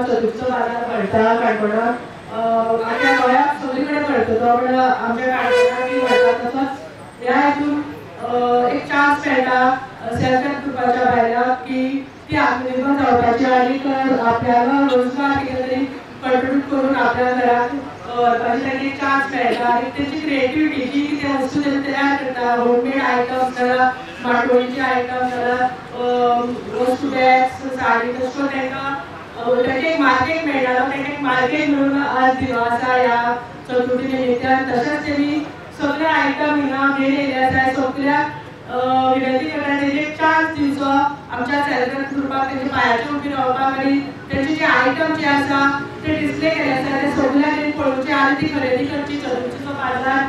चतुर्थीचो बाजार भरता काणकोणात आमच्या गोंयांत सगळीकडे भरता तो पण आमच्या काणकोणात भरता तसोच ह्या हितून एक चान्स मेळटा सेल्फ हेल्प ग्रुपाच्या बायलांक की ती आत्मनिर्भर जावपाची आनी आपल्याला रोजगार कितें तरी कंट्रिब्यूट करून आपल्या घराक व्हरपाची तांकां एक चान्स मेळटा आनी तेची क्रिएटिविटी जी कितें वस्तू तें तयार करता होममेड आयटम्स जाल्यार माटोळीचे आयटम्स जाल्यार वस्तू बॅग्स साडी तशें तांकां तांचे एक मार्केट मेळटालो तांकां एक मार्केट मेळून आज दिलो आसा ह्या चतुर्थी निमित्यान तशेंच तेमी सगळे आयटम हिंगा घेवन येयले आसा सगळ्याक विनंती करता तेजे एक चान्स दिवचो आमच्या सेल्फ हेल्प ग्रुपाक तेजे पांयाचेर उबी रावपाक आनी तेचे जे आयटम जे आसा ते डिस्प्ले केले आसा ते सगळ्यांक येवन पळोवचे आनी ती खरेदी करची चतुर्थीचो बाजार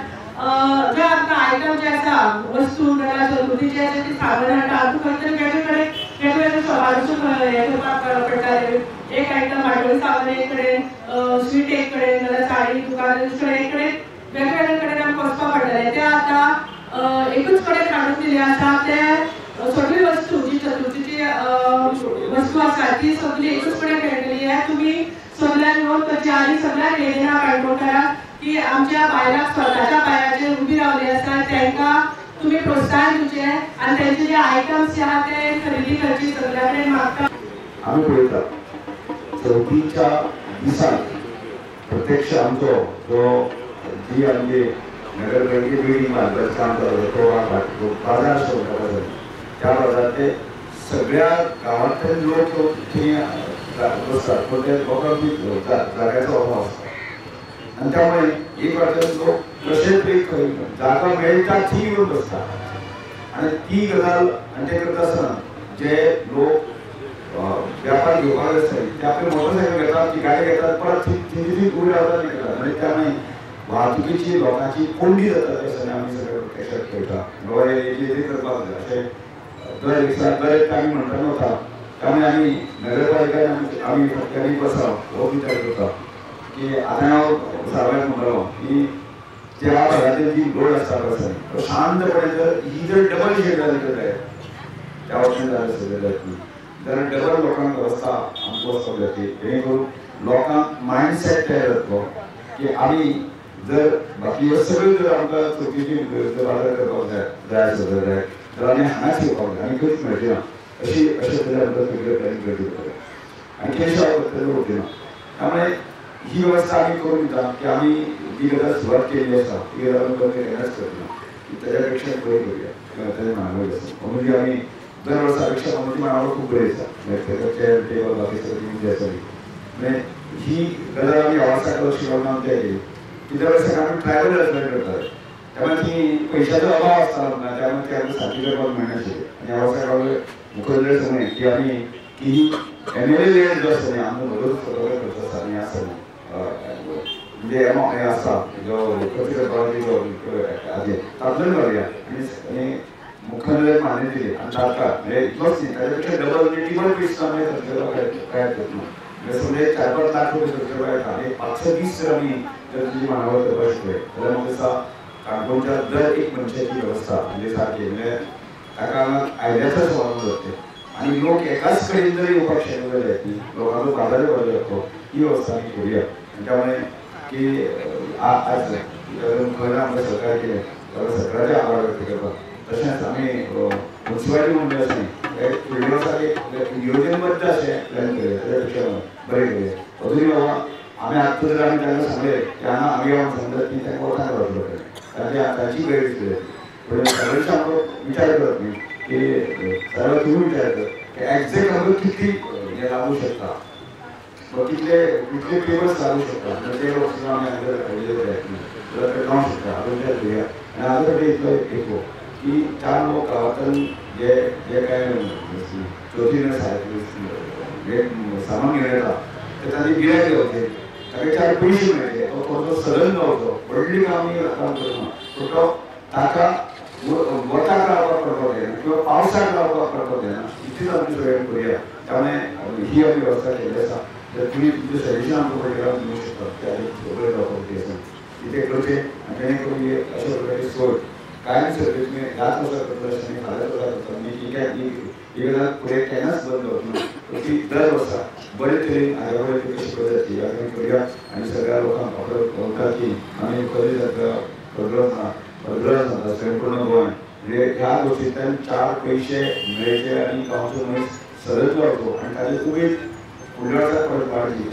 जे आमकां आयटम जे आसा वस्तू नाल्यार चतुर्थीचे आसा ती सामान हाडटा आमकां खंय तरी वेगवेगळे शॉपारसून हे करपाक पडटाले एक आयटम माटोळी सामान एक कडेन स्वीट एक कडेन नाल्यार साडी दुकान एक कडेन वेगवेगळे कडेन आमकां वचपाक पडटालें ते आतां एकूच कडेन हाडून दिले आसा ते सगळी वस्तू जी चतुर्थीची वस्तू आसा ती सगळी एकूच कडेन मेळटली हे तुमी सगळ्यांक नोंद करची आनी सगळ्यांक येयना काणकोणकारांक की आमच्या बायलांक स्वताच्या पांयाचेर उबी रावली आसा तांकां तुम्ही प्रोत्साहन दिवचे आनी तांचे जे आयटम्स जे आहा ते खरेदी करची सगळ्या कडेन मागता आमी पळयता चवथीच्या दिसा प्रत्यक्ष आमचो जो जी आमची नगरपालिके बिल्डिंग बांदपाचें काम चालू तो बाजार सुरू करता त्या बाजाराचे सगळ्या गांवांतले लोक थंय बसतात पूण ते लोकांक जाग्याचो अभाव आसता आनी त्यामुळे एक वाटेन लोक कशें तरी खंय जागा मेळटा ती येवन बसता आनी ती गजाल आनी ते करता आसतना जे लोक व्यापार घेवपाक आसता ते आपले मोटरसायकल घेतात ती गाडी घेतात परत थंय उबी रावतात न्ही करतात आनी त्यामुळे वाहतुकीची लोकांची कोंडी जाता ते दिसांनी आमी सगळे प्रत्यक्षात पळयता गोंय हेजी करपाक जाय अशें दर दिसाक दर एक आमी म्हणटा नव्हता त्यामुळे आमी नगरपालिकेन आमी फटक्यांनी बसप हो विचार करता की आतां हांव सारव्याक म्हणटालो की त्या भागाचेर जी रोड आसता पळय तो शांतपणे जर ही जर डबल शेड जाली जाल्यार त्या वटेन जाल्यार सगळें जातली जाल्यार डबल लोकांक रस्ता आमचो वचपाक जाय जेणे करून लोकांक मायंडसेट तयार जातलो की आमी जर बाकी सगळ्यो जर आमकां चवथीची बाजार करपाक जाय जाल्यार आमी हांगाच येवपाक जाय आनी खंयच मेळची ना अशें तरेन आमकां सगळें प्लॅनिंग करचें पडटलें आनी केन्ना तरी उरची ना त्यामुळे ही वेवस्था आमी करून दिता की आमी जी गजाल सुरवात केल्ली आसा ती गजाल आमी केन्नाच करना त्याच्यापेक्षा बरी करूया किंवा त्याचे मानवी असं म्हणजे आम्ही दर वर्षापेक्षा म्हणजे मानव खूप बरे त्याचा चेअर टेबल बाकी सगळी द्यायचं म्हणजे ही गरज आम्ही आवासाकडे शिकवून आमच्या केली की दरवर्षी आम्ही ट्रॅव्हल अर्जमेंट करतात त्यामुळे ती पैशाचा अभाव असतात ना त्यामुळे ते आम्ही साथीला पण मिळण्याचे आणि आवासाकडे मुखदळे समय की आम्ही की MLA जो असतो नाही आम्ही मदत सगळं करत असतात आणि असं म्हणजे असा जो प्रतिक्रिया जो आधी तापलं करूया आणि मुख्यालय मान्य दिले आणि तात्काळ म्हणजे इतकंच नाही त्याच्यापेक्षा डबल टिबल पैसा काय करत नाही समजा 4-5 लाख रुपये खर्च करायचा आणि 520 जर आम्ही जर तुझी मानवावर तपासतोय तर मग तसा काणकोणच्या दर एक पंचायती व्यवस्था म्हणजे सारखी म्हणजे त्या काळात आयडियाचाच वापर होते आणि लोक एकाच कडे जरी उपाक्षेत्र आहेत लोकांना बाजारी वाढू शकतो ही व्यवस्था आम्ही करूया त्यामुळे की आज खरं आमचं सरकार केलं त्यामुळे सरकारचे आभार व्यक्त करतात तसेच आम्ही म्युन्सिपालिटी म्हणलं असं नाही नियोजनबद्ध असे प्लॅन केले त्याच्यापेक्षा बरे केले अजूनही बाबा आम्ही आत्ता जर आम्ही त्यांना सांगले त्यांना आम्ही सांगतात की त्यांना ओळखायला वाटलं कारण की त्याची गैरच केली पण सगळ्यांचा आपण विचार करत नाही की सर्व तुम्ही विचार कर की ॲक्झॅक्ट आम्ही किती लागू शकता मग तिथले कुठले पेपर्स लागू शकतात तर ते लोक सुद्धा आम्ही अंदर जाऊ शकता आपण विचार करूया आणि आजकडे इथलं एक की 4 लोक गावातून जे जे काय चौथीनं सामान घेऊन येतात ते त्यांनी गिरायचे होते त्याकडे 4 पैसे मिळते तो थोडं सदन नव्हतं वडली आम्ही काम करतो तो टाका वताकडा वापर करतो किंवा पावसाकडा वापर करतो ना इथेच आम्ही सोय करूया त्यामुळे ही आम्ही व्यवस्था केली असा तर तुम्ही तुमचे सजेशन आमच्या परिवारात मिळू शकता त्या वापरते असं तिथे करते आणि जेणेकरून अशा प्रकारची सोय कायम सगळे तुम्ही 10 वर्षात करत असताना 10 वर्षात करता मी ठीक आहे की एकदा पुढे कॅनच बंद होत नाही ती दर वर्षा बरेच तरी आजोबा कशी पद्धती आम्ही करूया आणि सगळ्या लोकांना बोलतात की आम्ही कधी संपूर्ण गोवा म्हणजे ह्या गोष्टीतून 4 पैसे मिळायचे आणि गावचं सरळ वाढतो आणि त्याचे तुम्ही पुढल्या परत वाढली